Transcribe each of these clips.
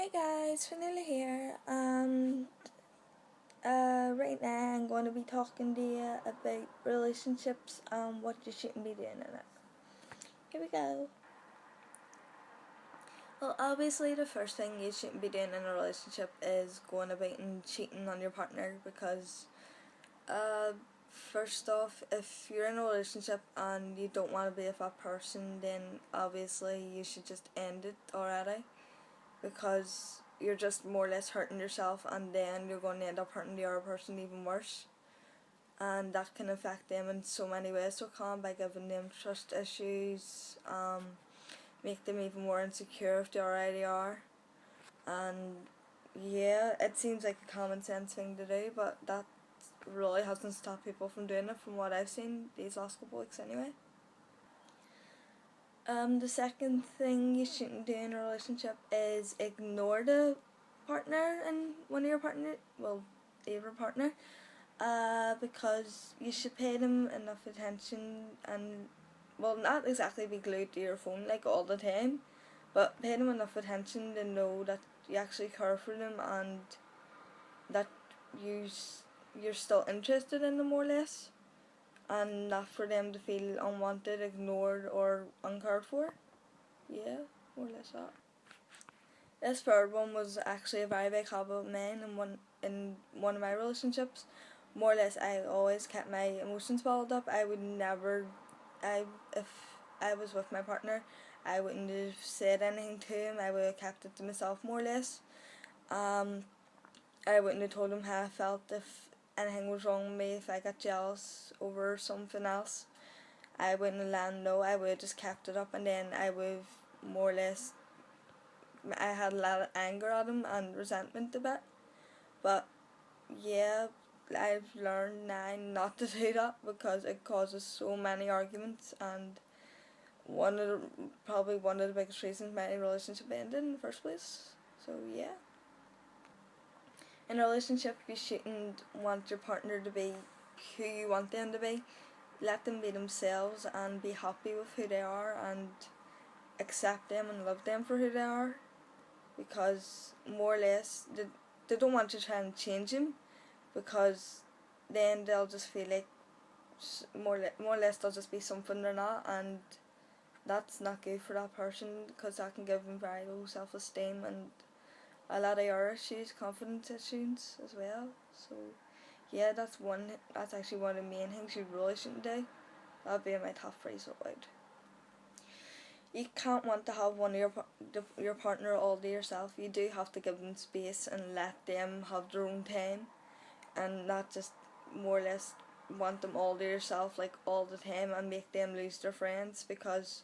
Hey guys, Vanilla here. Right now I'm going to be talking to you about relationships and what you shouldn't be doing in it. Here we go. Well, obviously the first thing you shouldn't be doing in a relationship is going about and cheating on your partner because, first off, if you're in a relationship and you don't want to be with that person, then obviously you should just end it already, because you're just more or less hurting yourself, and then you're going to end up hurting the other person even worse, and that can affect them in so many ways. So it can, by giving them trust issues, make them even more insecure if they already are. And yeah, it seems like a common sense thing to do, but that really hasn't stopped people from doing it from what I've seen these last couple of weeks anyway. The second thing you shouldn't do in a relationship is ignore the partner and one of your partner, well, either partner, because you should pay them enough attention and, well, not exactly be glued to your phone like all the time, but pay them enough attention to know that you actually care for them and that you're still interested in them more or less, and not for them to feel unwanted, ignored, or uncared for. Yeah, more or less that. This third one was actually a very big habit of mine in one of my relationships. More or less, I always kept my emotions bottled up. I would never, if I was with my partner, I wouldn't have said anything to him. I would have kept it to myself more or less. I wouldn't have told him how I felt if anything was wrong with me, if I got jealous over something else. I wouldn't have let him know. I would have just kept it up, and then I would have more or less, I had a lot of anger at him and resentment a bit. But yeah, I've learned now not to do that because it causes so many arguments, and probably one of the biggest reasons my relationship ended in the first place. So yeah. In a relationship, you shouldn't want your partner to be who you want them to be. Let them be themselves and be happy with who they are, and accept them and love them for who they are, because more or less they don't want to try and change him, because then they'll just feel like more or less they'll just be something they're not, and that's not good for that person, because that can give them very low self-esteem and a lot of other issues, confidence issues as well. So yeah, that's actually one of the main things you really shouldn't do. That would be my top 3, so it would. You can't want to have one of your partner all to yourself. You do have to give them space and let them have their own time, and not just more or less want them all to yourself like all the time and make them lose their friends, because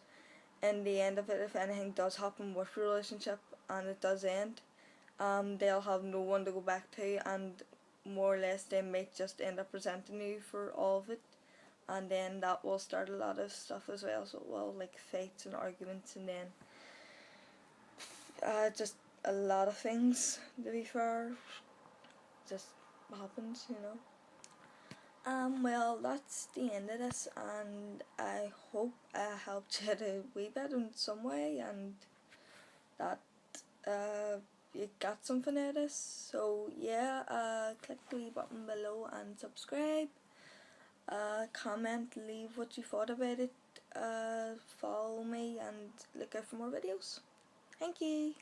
in the end of it, if anything does happen with your relationship and it does end, they'll have no one to go back to, and more or less they might just end up resenting you for all of it, and then that will start a lot of stuff as well. So it will, like fights and arguments, and then just a lot of things, to be fair, just happens. Well, that's the end of this, and I hope I helped you a wee bit in some way, and that you got something out of this. So yeah, click the wee button below and subscribe. Comment, leave what you thought about it. Follow me and look out for more videos. Thank you.